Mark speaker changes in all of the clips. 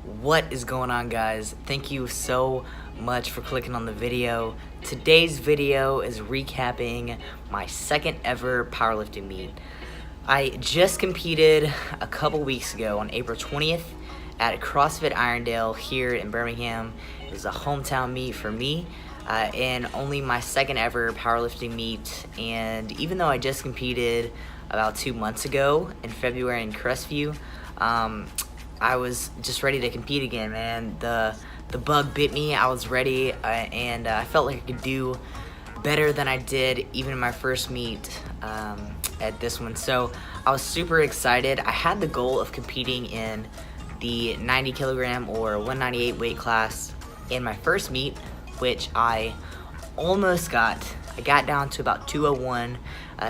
Speaker 1: What is going on, guys? Thank you so much for clicking on the video. Today's video is recapping my second ever powerlifting meet. I just competed a couple weeks ago on April 20th at Crossfit Irondale here in Birmingham. It was a hometown meet for me and only my second ever powerlifting meet. And even though I just competed about 2 months ago in February in Crestview, I was just ready to compete again, man. The bug bit me. I was ready, and I felt like I could do better than I did even in my first meet at this one. So I was super excited. I had the goal of competing in the 90 kilogram or 198 weight class in my first meet, which I almost got. I got down to about 201,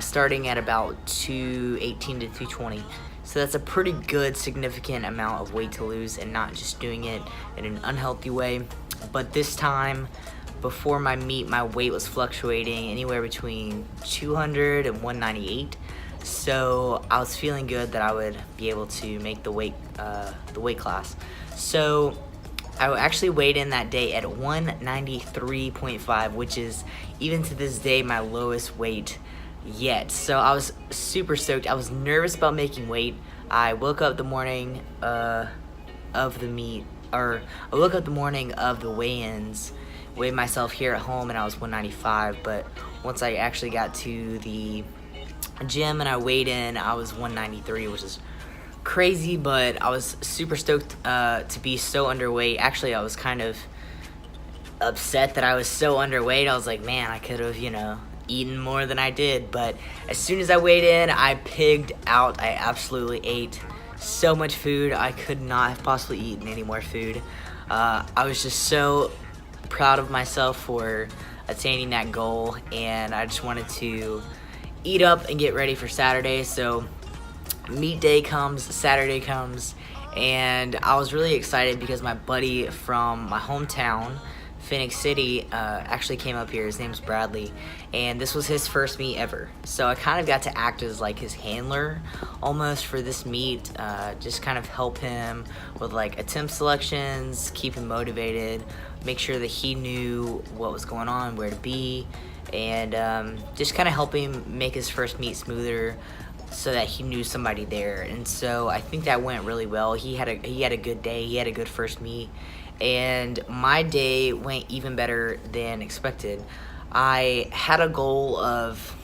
Speaker 1: starting at about 218 to 220. So that's a pretty good, significant amount of weight to lose and not just doing it in an unhealthy way. But this time, before my meet, my weight was fluctuating anywhere between 200 and 198. So I was feeling good that I would be able to make the weight class. So I actually weighed in that day at 193.5, which is, even to this day, my lowest weight yet. So I was super stoked. I was nervous about making weight. I woke up the morning of the meet, or I woke up the morning of the weigh-ins, weighed myself here at home, and I was 195. But once I actually got to the gym and I weighed in, I was 193, which is crazy. But I was super stoked to be so underweight. Actually, I was kind of upset that I was so underweight. I was like, man, I could have, eaten more than I did. But as soon as I weighed in, I pigged out. I absolutely ate so much food. I could not have possibly eaten any more food. I was just so proud of myself for attaining that goal, and I just wanted to eat up and get ready for Saturday. So meet day comes, Saturday comes, and I was really excited because my buddy from my hometown, Phoenix City, actually came up here. His name's Bradley, and this was his first meet ever. So I kind of got to act as like his handler almost for this meet, just kind of help him with like attempt selections, keep him motivated, make sure that he knew what was going on, where to be, and just kind of help him make his first meet smoother so that he knew somebody there. And so I think that went really well. He had a good day. He had a good first meet. And my day went even better than expected. I had a goal of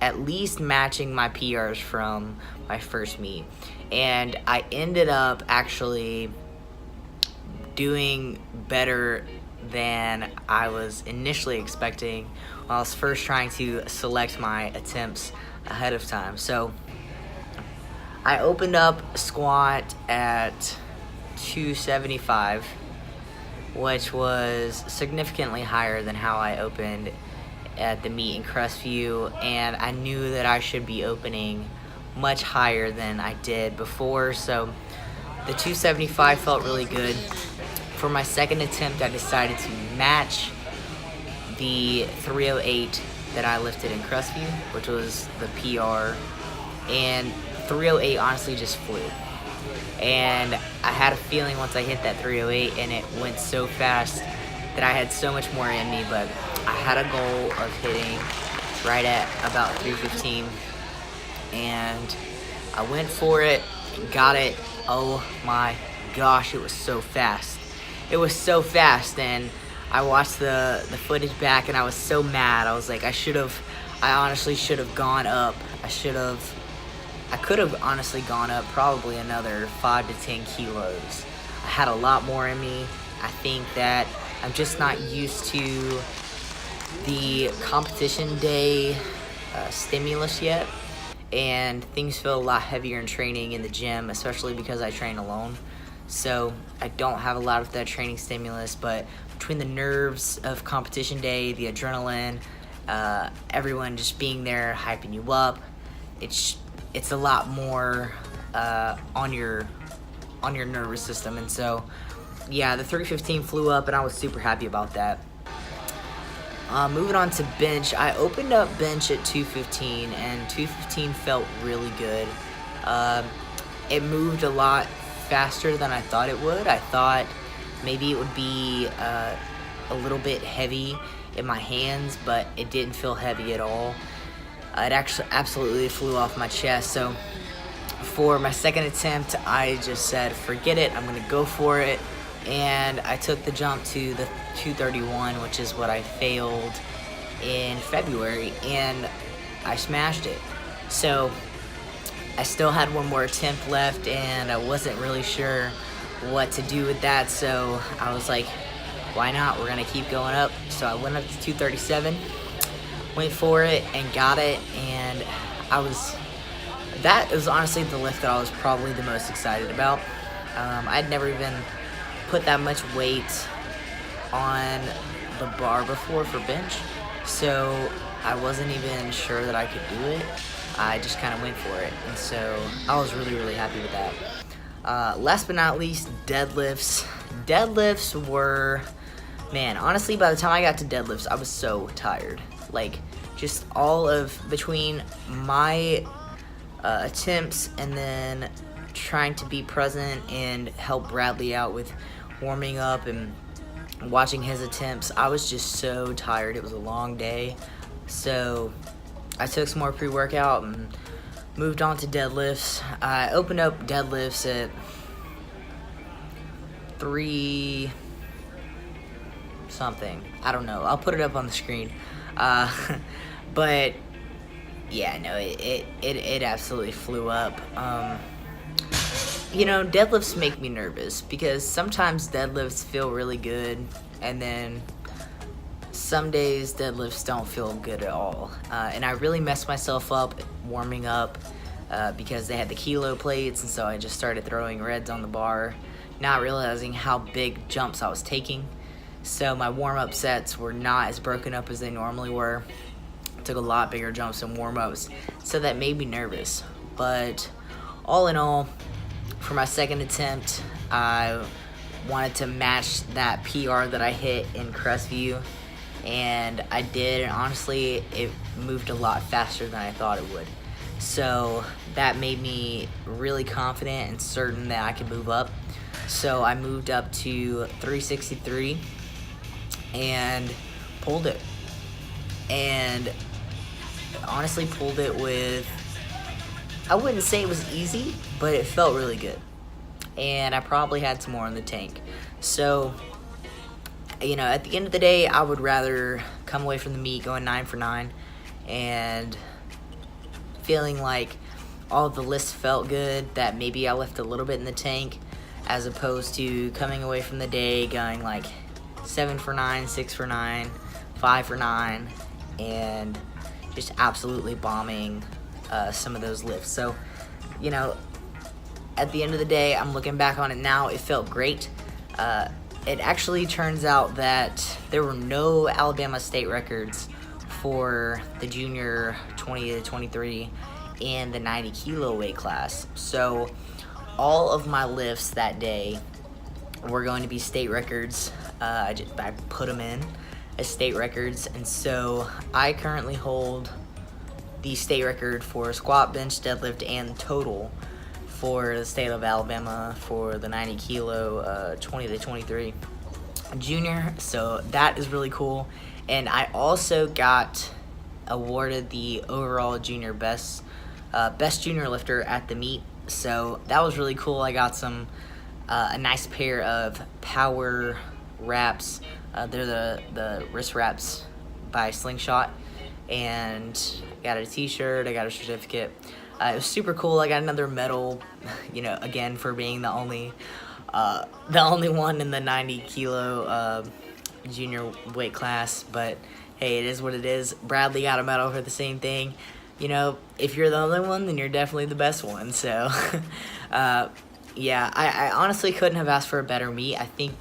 Speaker 1: at least matching my PRs from my first meet, and I ended up actually doing better than I was initially expecting when I was first trying to select my attempts ahead of time. So I opened up squat at 275, which was significantly higher than how I opened at the meet in Crestview, and I knew that I should be opening much higher than I did before. So the 275 felt really good. For my second attempt, I decided to match the 308 that I lifted in Crestview, which was the PR, and 308 honestly just flew. And I had a feeling once I hit that 308, and it went so fast that I had so much more in me. But I had a goal of hitting right at about 315, and I went for it, got it. Oh my gosh, it was so fast. It was so fast, and I watched the footage back, and I was so mad. I was like, I honestly should have gone up. I could have honestly gone up probably another 5 to 10 kilos. I had a lot more in me. I think that I'm just not used to the competition day stimulus yet, and things feel a lot heavier in training in the gym, especially because I train alone. So I don't have a lot of that training stimulus, but between the nerves of competition day, the adrenaline, everyone just being there hyping you up, it's a lot more on your nervous system. And so yeah, the 315 flew up, and I was super happy about that. Moving on to bench, I opened up bench at 215, and 215 felt really good. It moved a lot faster than I thought it would. I thought maybe it would be a little bit heavy in my hands, but it didn't feel heavy at all. It actually absolutely flew off my chest. So for my second attempt, I just said, forget it, I'm gonna go for it. And I took the jump to the 231, which is what I failed in February, and I smashed it. So I still had one more attempt left, and I wasn't really sure what to do with that. So I was like, why not? We're gonna keep going up. So I went up to 237, went for it and got it, and that was honestly the lift that I was probably the most excited about. I'd never even put that much weight on the bar before for bench, so I wasn't even sure that I could do it. I just kind of went for it, and so I was really, really happy with that. Last but not least, deadlifts. Deadlifts were, man, honestly, by the time I got to deadlifts, I was so tired. Like, just all of, between my attempts and then trying to be present and help Bradley out with warming up and watching his attempts, I was just so tired. It was a long day. So I took some more pre-workout and moved on to deadlifts. I opened up deadlifts at 3 something. I don't know. I'll put it up on the screen. But yeah, no, it absolutely flew up. You know, deadlifts make me nervous because sometimes deadlifts feel really good, and then some days deadlifts don't feel good at all. And I really messed myself up warming up because they had the kilo plates, and so I just started throwing reds on the bar, not realizing how big jumps I was taking. So my warm-up sets were not as broken up as they normally were. Took a lot bigger jumps and warm-ups, so that made me nervous. But all in all, for my second attempt, I wanted to match that PR that I hit in Crestview, and I did, and honestly, it moved a lot faster than I thought it would. So that made me really confident and certain that I could move up. So I moved up to 363 and pulled it. And honestly pulled it with, I wouldn't say it was easy, but it felt really good. And I probably had some more in the tank. So, you know, at the end of the day, I would rather come away from the meet going 9 for 9 and feeling like all of the lists felt good, that maybe I left a little bit in the tank, as opposed to coming away from the day going like 7 for 9, 6 for 9, 5 for 9, and just absolutely bombing some of those lifts. So, you know, at the end of the day, I'm looking back on it now, it felt great. It actually turns out that there were no Alabama state records for the junior 20 to 23 in the 90 kilo weight class. So all of my lifts that day were going to be state records. I put them in as state records, and so I currently hold the state record for squat, bench, deadlift, and total for the state of Alabama for the 90 kilo 20 to 23 junior. So that is really cool. And I also got awarded the overall junior best junior lifter at the meet. So that was really cool. I got some a nice pair of power wraps. They're the wrist wraps by Slingshot, and got a t-shirt, I got a certificate. It was super cool. I got another medal, you know, again for being the only one in the 90 kilo junior weight class. But hey, it is what it is. Bradley got a medal for the same thing. You know, if you're the only one, then you're definitely the best one. So yeah, I honestly couldn't have asked for a better meet. I think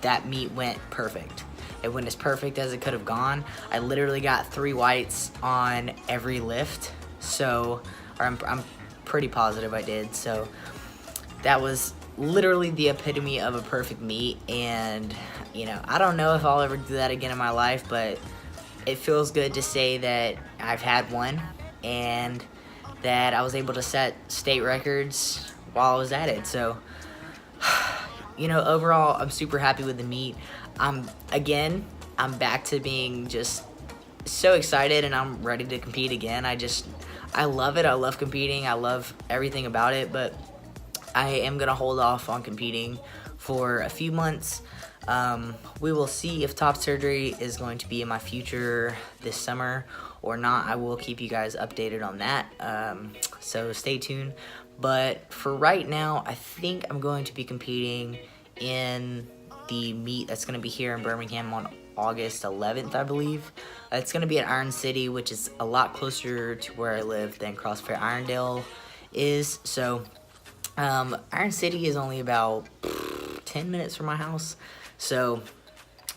Speaker 1: that meet went perfect. It went as perfect as it could have gone. I literally got 3 whites on every lift. So, or I'm pretty positive I did. So that was literally the epitome of a perfect meet. And, you know, I don't know if I'll ever do that again in my life, but it feels good to say that I've had one and that I was able to set state records while I was at it. So You know, overall, I'm super happy with the meet. I'm back to being just so excited, and I'm ready to compete again. I love it. I love competing. I love everything about it, but I am going to hold off on competing for a few months. We will see if top surgery is going to be in my future this summer or not. I will keep you guys updated on that, so stay tuned. But for right now, I think I'm going to be competing in the meet that's going to be here in Birmingham on August 11th, I believe. It's going to be at Iron City, which is a lot closer to where I live than Crossfit Irondale is. So Iron City is only about 10 minutes from my house. So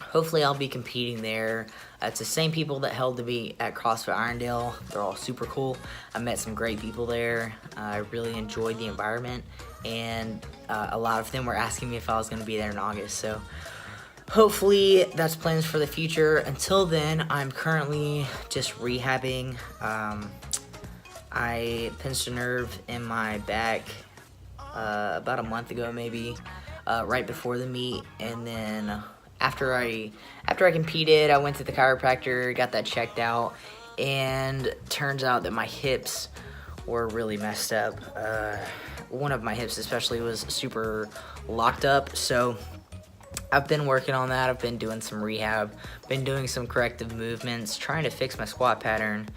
Speaker 1: hopefully I'll be competing there. It's the same people that held the meet at CrossFit Irondale. They're all super cool. I met some great people there. I really enjoyed the environment, and a lot of them were asking me if I was going to be there in August. So hopefully that's plans for the future. Until then, I'm currently just rehabbing. I pinched a nerve in my back about a month ago, maybe, right before the meet, and then after I competed, I went to the chiropractor, got that checked out, and turns out that my hips were really messed up. One of my hips especially was super locked up, so I've been working on that. I've been doing some rehab, been doing some corrective movements, trying to fix my squat pattern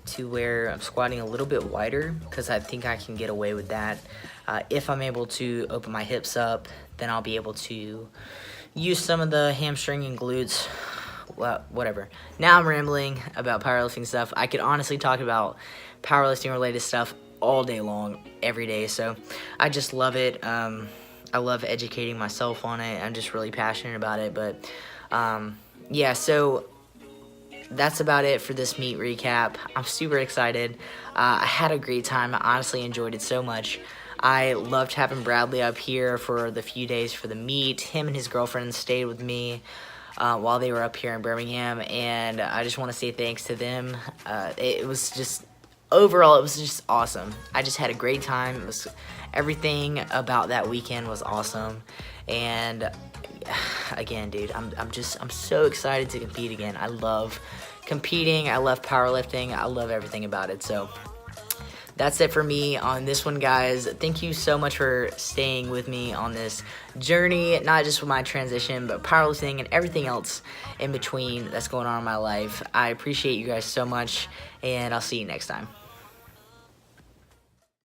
Speaker 1: to where I'm squatting a little bit wider, because I think I can get away with that. If I'm able to open my hips up, then I'll be able to use some of the hamstring and glutes. Well, whatever. Now I'm rambling about powerlifting stuff. I could honestly talk about powerlifting related stuff all day long, every day. So I just love it. I love educating myself on it. I'm just really passionate about it. But yeah, so that's about it for this meet recap. I'm super excited. I had a great time. I honestly enjoyed it so much. I loved having Bradley up here for the few days for the meet. Him and his girlfriend stayed with me while they were up here in Birmingham, and I just want to say thanks to them. It was just, overall, it was just awesome. I just had a great time. Everything about that weekend was awesome, and again, dude, I'm so excited to compete again. I love competing. I love powerlifting. I love everything about it. So that's it for me on this one, guys. Thank you so much for staying with me on this journey, not just with my transition, but powerlifting and everything else in between that's going on in my life. I appreciate you guys so much, and I'll see you next time.